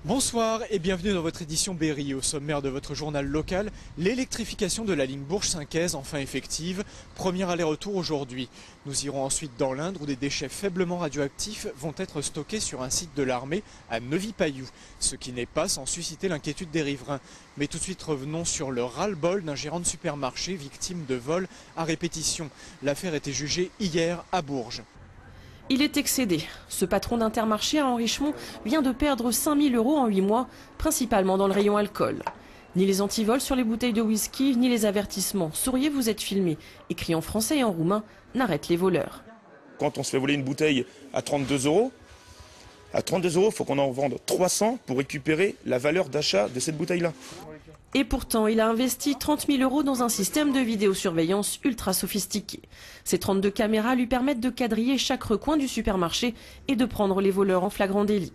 Bonsoir et bienvenue dans votre édition Berry. Au sommaire de votre journal local, l'électrification de la ligne Bourges-Saint-Quaise enfin effective. Premier aller-retour aujourd'hui. Nous irons ensuite dans l'Indre où des déchets faiblement radioactifs vont être stockés sur un site de l'armée à Neuvy-Payou. Ce qui n'est pas sans susciter l'inquiétude des riverains. Mais tout de suite revenons sur le ras-le-bol d'un gérant de supermarché victime de vols à répétition. L'affaire était jugée hier à Bourges. Il est excédé. Ce patron d'Intermarché à Henrichemont vient de perdre 5 000 € en 8 mois, principalement dans le rayon alcool. Ni les antivols sur les bouteilles de whisky, ni les avertissements « Souriez, vous êtes filmé » écrits en français et en roumain n'arrêtent les voleurs. Quand on se fait voler une bouteille à 32 €, il faut qu'on en vende 300 pour récupérer la valeur d'achat de cette bouteille-là. Et pourtant, il a investi 30 000 € dans un système de vidéosurveillance ultra sophistiqué. Ces 32 caméras lui permettent de quadriller chaque recoin du supermarché et de prendre les voleurs en flagrant délit.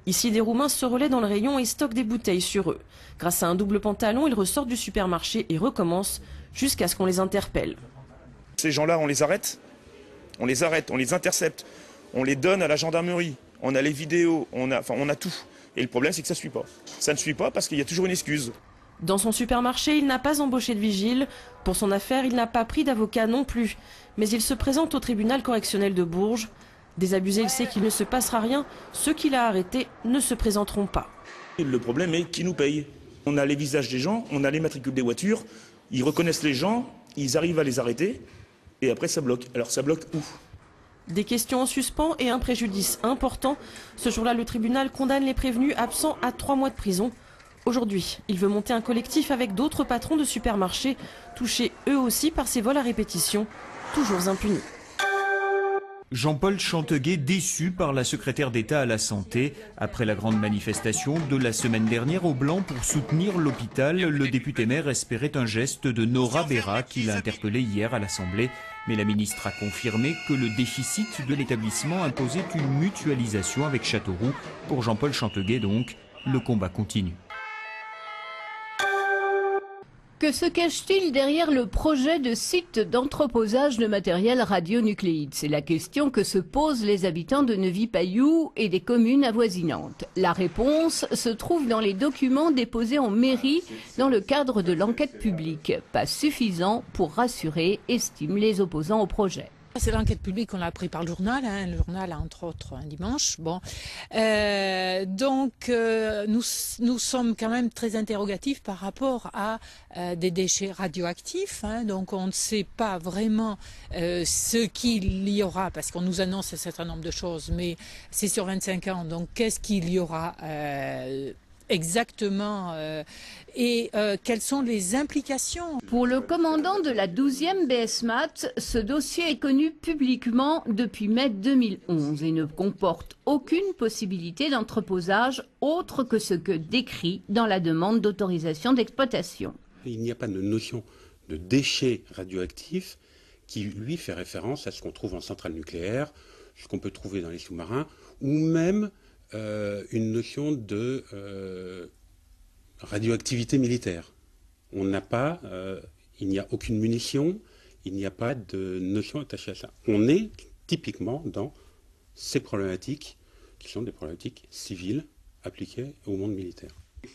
Ici, des Roumains se relaient dans le rayon et stockent des bouteilles sur eux. Grâce à un double pantalon, ils ressortent du supermarché et recommencent jusqu'à ce qu'on les interpelle. Ces gens-là, on les arrête, on les intercepte, on les donne à la gendarmerie. On a les vidéos, on a tout. Et le problème, c'est que ça ne suit pas. Ça ne suit pas parce qu'il y a toujours une excuse. Dans son supermarché, il n'a pas embauché de vigile. Pour son affaire, il n'a pas pris d'avocat non plus. Mais il se présente au tribunal correctionnel de Bourges. Désabusé, il sait qu'il ne se passera rien. Ceux qu'il a arrêtés ne se présenteront pas. Le problème est qui nous paye. On a les visages des gens, on a les matricules des voitures. Ils reconnaissent les gens, ils arrivent à les arrêter. Et après, ça bloque. Alors ça bloque où ? Des questions en suspens et un préjudice important. Ce jour-là, le tribunal condamne les prévenus absents à 3 mois de prison. Aujourd'hui, il veut monter un collectif avec d'autres patrons de supermarchés, touchés eux aussi par ces vols à répétition, toujours impunis. Jean-Paul Chanteguet déçu par la secrétaire d'État à la Santé. Après la grande manifestation de la semaine dernière au Blanc pour soutenir l'hôpital, le député maire espérait un geste de Nora Béra qu'il a interpellé hier à l'Assemblée. Mais la ministre a confirmé que le déficit de l'établissement imposait une mutualisation avec Châteauroux. Pour Jean-Paul Chanteguet donc, le combat continue. Que se cache-t-il derrière le projet de site d'entreposage de matériel radionucléide? C'est la question que se posent les habitants de Neuvy-Payou et des communes avoisinantes. La réponse se trouve dans les documents déposés en mairie dans le cadre de l'enquête publique. Pas suffisant pour rassurer, estiment les opposants au projet. C'est l'enquête publique, on l'a appris par le journal, le journal entre autres un dimanche. Bon, nous sommes quand même très interrogatifs par rapport à des déchets radioactifs. Donc on ne sait pas vraiment ce qu'il y aura, parce qu'on nous annonce un certain nombre de choses, mais c'est sur 25 ans. Donc qu'est-ce qu'il y aura exactement et quelles sont les implications? Pour le commandant de la 12e BSMAT, ce dossier est connu publiquement depuis mai 2011 et ne comporte aucune possibilité d'entreposage autre que ce que décrit dans la demande d'autorisation d'exploitation. Il n'y a pas de notion de déchets radioactifs qui, lui, fait référence à ce qu'on trouve en centrale nucléaire, ce qu'on peut trouver dans les sous-marins, ou même une notion de radioactivité militaire. On n'a pas, il n'y a aucune munition, il n'y a pas de notion attachée à ça. On est typiquement dans ces problématiques qui sont des problématiques civiles appliquées au monde militaire.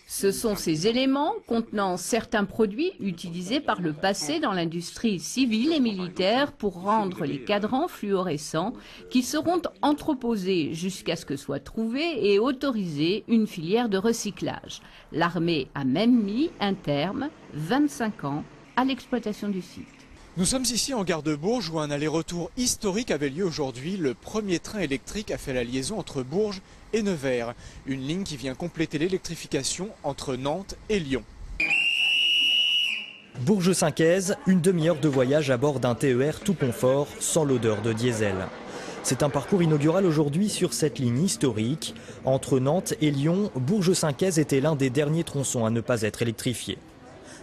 Ce sont ces éléments contenant certains produits utilisés par le passé dans l'industrie civile et militaire pour rendre les cadrans fluorescents qui seront entreposés jusqu'à ce que soit trouvée et autorisée une filière de recyclage. L'armée a même mis un terme, 25 ans, à l'exploitation du site. Nous sommes ici en gare de Bourges où un aller-retour historique avait lieu aujourd'hui. Le premier train électrique a fait la liaison entre Bourges et Nevers. Une ligne qui vient compléter l'électrification entre Nantes et Lyon. Bourges-Saint-Quaise, une demi-heure de voyage à bord d'un TER tout confort, sans l'odeur de diesel. C'est un parcours inaugural aujourd'hui sur cette ligne historique. Entre Nantes et Lyon, Bourges-Saint-Quaise était l'un des derniers tronçons à ne pas être électrifié.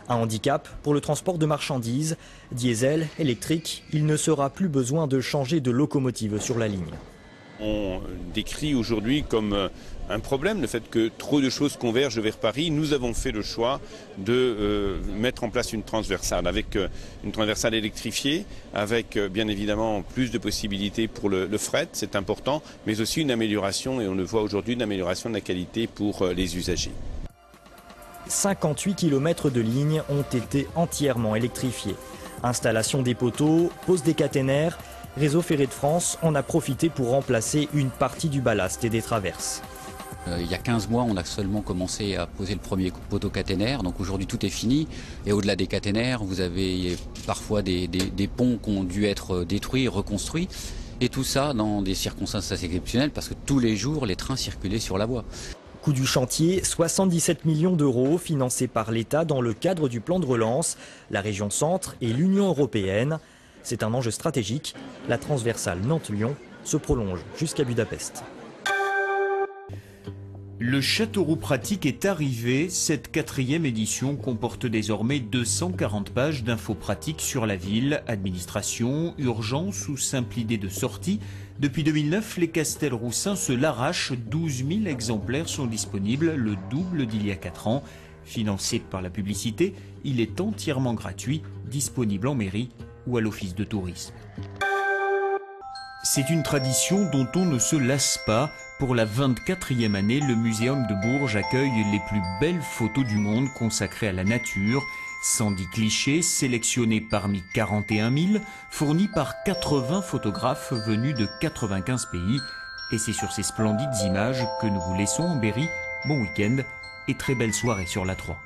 Un handicap pour le transport de marchandises. Diesel, électrique, il ne sera plus besoin de changer de locomotive sur la ligne. On décrit aujourd'hui comme un problème le fait que trop de choses convergent vers Paris. Nous avons fait le choix de mettre en place une transversale, avec une transversale électrifiée, avec bien évidemment plus de possibilités pour le fret, c'est important, mais aussi une amélioration, et on le voit aujourd'hui, une amélioration de la qualité pour les usagers. 58 km de lignes ont été entièrement électrifiés. Installation des poteaux, pose des caténaires, Réseau Ferré de France en a profité pour remplacer une partie du ballast et des traverses. Il y a 15 mois, on a seulement commencé à poser le premier poteau caténaire, donc aujourd'hui tout est fini. Et au-delà des caténaires, vous avez parfois des ponts qui ont dû être détruits, reconstruits. Et tout ça dans des circonstances assez exceptionnelles parce que tous les jours, les trains circulaient sur la voie. Coût du chantier, 77 millions d'euros financés par l'État dans le cadre du plan de relance, la région Centre et l'Union européenne. C'est un enjeu stratégique. La transversale Nantes-Lyon se prolonge jusqu'à Budapest. Le Châteauroux pratique est arrivé. Cette 4e édition comporte désormais 240 pages d'infos pratiques sur la ville, administration, urgence ou simple idée de sortie. Depuis 2009, les Castelroussins se l'arrachent. 12 000 exemplaires sont disponibles, le double d'il y a 4 ans. Financé par la publicité, il est entièrement gratuit, disponible en mairie ou à l'office de tourisme. C'est une tradition dont on ne se lasse pas. Pour la 24e année, le Muséum de Bourges accueille les plus belles photos du monde consacrées à la nature. 110 clichés sélectionnés parmi 41 000, fournis par 80 photographes venus de 95 pays. Et c'est sur ces splendides images que nous vous laissons en Berry. Bon week-end et très belle soirée sur l'A3.